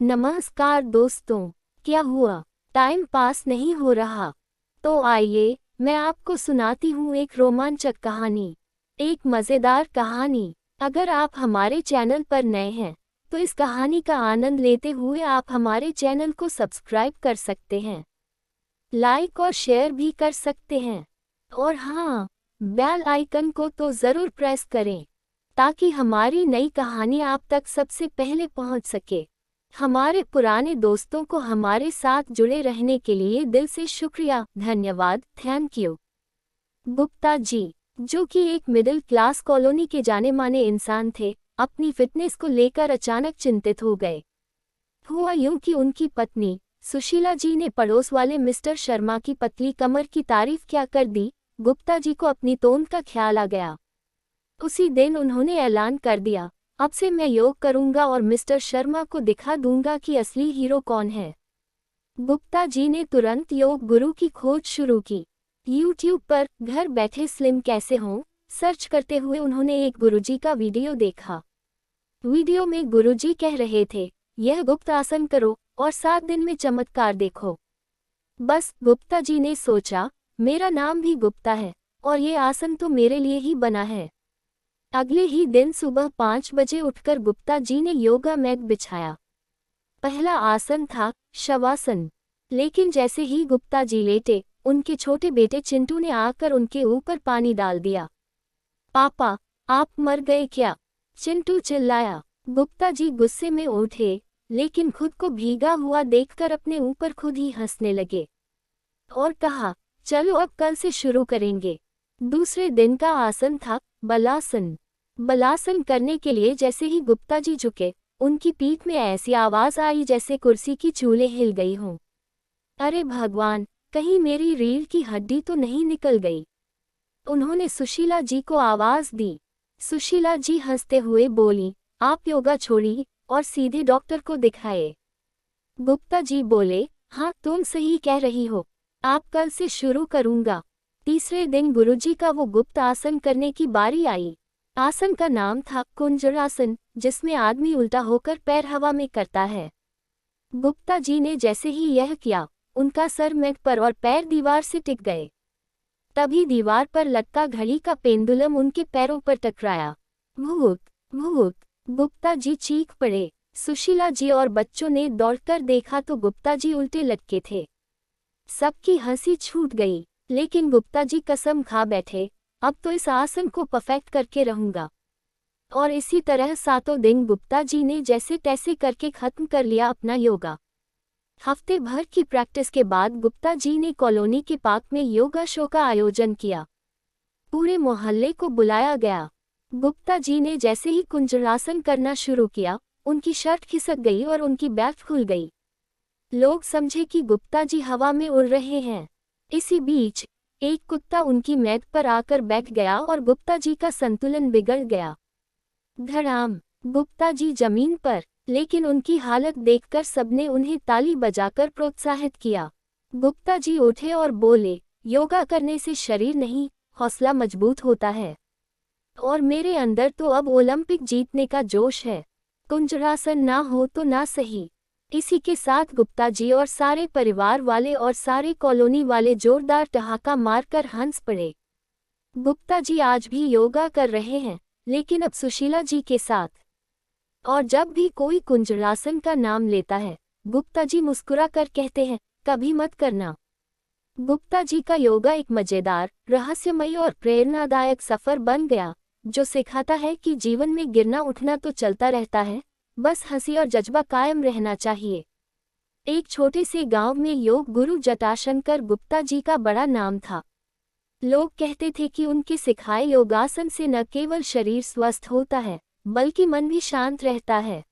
नमस्कार दोस्तों, क्या हुआ? टाइम पास नहीं हो रहा? तो आइए, मैं आपको सुनाती हूँ एक रोमांचक कहानी, एक मज़ेदार कहानी। अगर आप हमारे चैनल पर नए हैं, तो इस कहानी का आनंद लेते हुए आप हमारे चैनल को सब्सक्राइब कर सकते हैं, लाइक और शेयर भी कर सकते हैं। और हाँ, बेल आइकन को तो ज़रूर प्रेस करें, ताकि हमारी नई कहानी आप तक सबसे पहले पहुँच सके। हमारे पुराने दोस्तों को हमारे साथ जुड़े रहने के लिए दिल से शुक्रिया, धन्यवाद, थैंक यू। गुप्ता जी, जो कि एक मिडिल क्लास कॉलोनी के जाने माने इंसान थे, अपनी फिटनेस को लेकर अचानक चिंतित हो गए। हुआ यूं कि उनकी पत्नी सुशीला जी ने पड़ोस वाले मिस्टर शर्मा की पतली कमर की तारीफ क्या कर दी। गुप्ता जी को अपनी तोंद का ख्याल आ गया। उसी दिन उन्होंने ऐलान कर दिया, अब से मैं योग करूंगा और मिस्टर शर्मा को दिखा दूंगा कि असली हीरो कौन है। गुप्ता जी ने तुरंत योग गुरु की खोज शुरू की। यूट्यूब पर घर बैठे स्लिम कैसे हों सर्च करते हुए उन्होंने एक गुरुजी का वीडियो देखा। वीडियो में गुरुजी कह रहे थे, यह गुप्त आसन करो और 7 दिन में चमत्कार देखो। बस गुप्ता जी ने सोचा, मेरा नाम भी गुप्ता है और ये आसन तो मेरे लिए ही बना है। अगले ही दिन सुबह 5 बजे उठकर गुप्ता जी ने योगा मैट बिछाया। पहला आसन था शवासन। लेकिन जैसे ही गुप्ता जी लेटे, उनके छोटे बेटे चिंटू ने आकर उनके ऊपर पानी डाल दिया। पापा, आप मर गए क्या? चिंटू चिल्लाया। गुप्ता जी गुस्से में उठे, लेकिन खुद को भीगा हुआ देखकर अपने ऊपर खुद ही हंसने लगे और कहा, चलो अब कल से शुरू करेंगे। दूसरे दिन का आसन था बलासन। बलासन करने के लिए जैसे ही गुप्ता जी झुके, उनकी पीठ में ऐसी आवाज आई जैसे कुर्सी की चूलें हिल गई हों। अरे भगवान, कहीं मेरी रीढ़ की हड्डी तो नहीं निकल गई? उन्होंने सुशीला जी को आवाज दी। सुशीला जी हंसते हुए बोली, आप योगा छोड़िए और सीधे डॉक्टर को दिखाए। गुप्ता जी बोले, हाँ तुम सही कह रही हो, आप कल से शुरू करूंगा। तीसरे दिन गुरुजी का वो गुप्त आसन करने की बारी आई। आसन का नाम था कुंजरासन, जिसमें आदमी उल्टा होकर पैर हवा में करता है। गुप्ता जी ने जैसे ही यह किया, उनका सर मैट पर और पैर दीवार से टिक गए। तभी दीवार पर लटका घड़ी का पेंडुलम उनके पैरों पर टकराया। भूत, भूत, गुप्ता जी चीख पड़े। सुशीला जी और बच्चों ने दौड़कर देखा तो गुप्ता जी उल्टे लटके थे। सबकी हंसी छूट गई, लेकिन गुप्ता जी कसम खा बैठे, अब तो इस आसन को परफेक्ट करके रहूंगा। और इसी तरह 7 दिन गुप्ता जी ने जैसे तैसे करके खत्म कर लिया अपना योगा। हफ्ते भर की प्रैक्टिस के बाद गुप्ता जी ने कॉलोनी के पार्क में योगा शो का आयोजन किया। पूरे मोहल्ले को बुलाया गया। गुप्ता जी ने जैसे ही कुंजरासन करना शुरू किया, उनकी शर्ट खिसक गई और उनकी बेल्ट खुल गई। लोग समझे कि गुप्ता जी हवा में उड़ रहे हैं। इसी बीच एक कुत्ता उनकी मैट पर आकर बैठ गया और गुप्ता जी का संतुलन बिगड़ गया। धड़ाम, गुप्ता जी जमीन पर, लेकिन उनकी हालत देखकर सबने उन्हें ताली बजाकर प्रोत्साहित किया। गुप्ता जी उठे और बोले, योगा करने से शरीर नहीं, हौसला मजबूत होता है। और मेरे अंदर तो अब ओलंपिक जीतने का जोश है। कुंजरासन ना हो तो ना सही। इसी के साथ गुप्ता जी और सारे परिवार वाले और सारे कॉलोनी वाले जोरदार ठहाका मारकर हंस पड़े। गुप्ता जी आज भी योगा कर रहे हैं, लेकिन अब सुशीला जी के साथ। और जब भी कोई कुंजरासन का नाम लेता है, गुप्ता जी मुस्कुरा कर कहते हैं, कभी मत करना। गुप्ता जी का योगा एक मजेदार, रहस्यमयी और प्रेरणादायक सफर बन गया, जो सिखाता है कि जीवन में गिरना उठना तो चलता रहता है, बस हंसी और जज्बा कायम रहना चाहिए। एक छोटे से गांव में योग गुरु जटाशंकर गुप्ता जी का बड़ा नाम था। लोग कहते थे कि उनके सिखाए योगासन से न केवल शरीर स्वस्थ होता है, बल्कि मन भी शांत रहता है।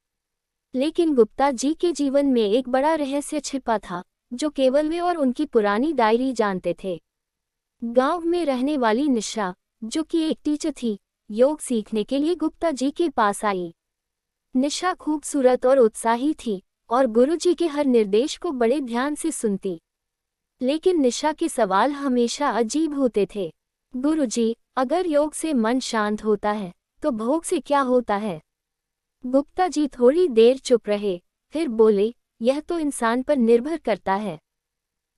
लेकिन गुप्ता जी के जीवन में एक बड़ा रहस्य छिपा था, जो केवल वे और उनकी पुरानी डायरी जानते थे। गांव में रहने वाली निशा, जो कि एक टीचर थी, योग सीखने के लिए गुप्ता जी के पास आई। निशा खूबसूरत और उत्साही थी और गुरुजी के हर निर्देश को बड़े ध्यान से सुनती। लेकिन निशा के सवाल हमेशा अजीब होते थे। गुरुजी, अगर योग से मन शांत होता है, तो भोग से क्या होता है? गुप्ता जी थोड़ी देर चुप रहे, फिर बोले, यह तो इंसान पर निर्भर करता है।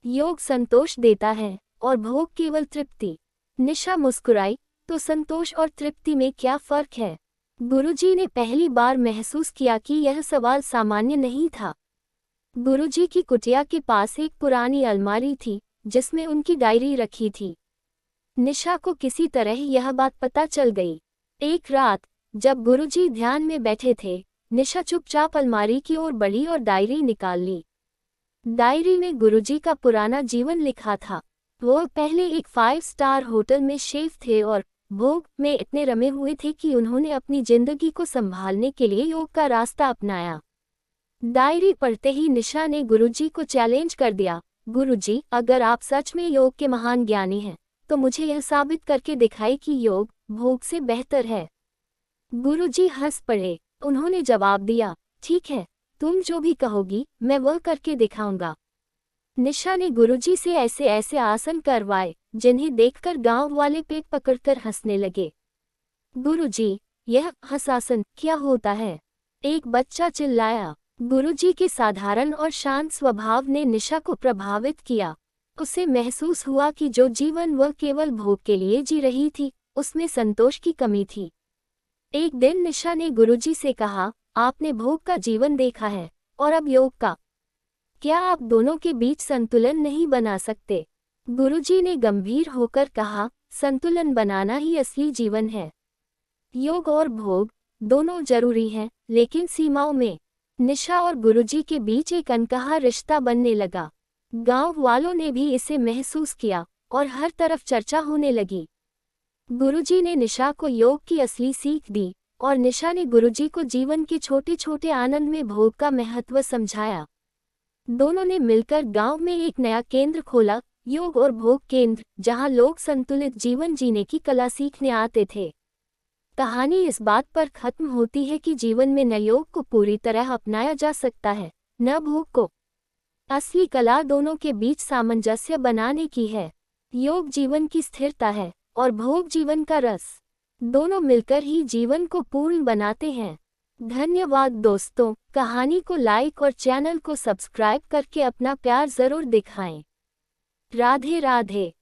योग संतोष देता है और भोग केवल तृप्ति। निशा मुस्कुराई, तो संतोष और तृप्ति में क्या फर्क है? गुरुजी ने पहली बार महसूस किया कि यह सवाल सामान्य नहीं था। गुरुजी की कुटिया के पास एक पुरानी अलमारी थी, जिसमें उनकी डायरी रखी थी। निशा को किसी तरह यह बात पता चल गई। एक रात, जब गुरुजी ध्यान में बैठे थे, निशा चुपचाप अलमारी की ओर बढ़ी और डायरी निकाल ली। डायरी में गुरुजी का पुराना जीवन लिखा था। वो पहले एक 5 स्टार होटल में शेफ थे और भोग में इतने रमे हुए थे कि उन्होंने अपनी जिंदगी को संभालने के लिए योग का रास्ता अपनाया। डायरी पढ़ते ही निशा ने गुरुजी को चैलेंज कर दिया, गुरुजी, अगर आप सच में योग के महान ज्ञानी हैं, तो मुझे यह साबित करके दिखाई कि योग भोग से बेहतर है। गुरुजी हंस पड़े। उन्होंने जवाब दिया, ठीक है, तुम जो भी कहोगी मैं वह करके दिखाऊंगा। निशा ने गुरुजी से ऐसे ऐसे आसन करवाए, जिन्हें देखकर गांव वाले पेट पकड़कर हंसने लगे। गुरुजी, यह हंसासन क्या होता है? एक बच्चा चिल्लाया। गुरुजी के साधारण और शांत स्वभाव ने निशा को प्रभावित किया। उसे महसूस हुआ कि जो जीवन वह केवल भोग के लिए जी रही थी, उसमें संतोष की कमी थी। एक दिन निशा ने गुरुजी से कहा, आपने भोग का जीवन देखा है और अब योग का। क्या आप दोनों के बीच संतुलन नहीं बना सकते? गुरुजी ने गंभीर होकर कहा, संतुलन बनाना ही असली जीवन है। योग और भोग दोनों जरूरी हैं, लेकिन सीमाओं में। निशा और गुरुजी के बीच एक अनकहा रिश्ता बनने लगा। गांव वालों ने भी इसे महसूस किया और हर तरफ चर्चा होने लगी। गुरुजी ने निशा को योग की असली सीख दी और निशा ने गुरुजी को जीवन के छोटे छोटे आनंद में भोग का महत्व समझाया। दोनों ने मिलकर गांव में एक नया केंद्र खोला, योग और भोग केंद्र, जहां लोग संतुलित जीवन जीने की कला सीखने आते थे। कहानी इस बात पर खत्म होती है कि जीवन में न योग को पूरी तरह अपनाया जा सकता है, न भोग को। असली कला दोनों के बीच सामंजस्य बनाने की है। योग जीवन की स्थिरता है और भोग जीवन का रस। दोनों मिलकर ही जीवन को पूर्ण बनाते हैं। धन्यवाद दोस्तों, कहानी को लाइक और चैनल को सब्सक्राइब करके अपना प्यार जरूर दिखाएं। राधे राधे।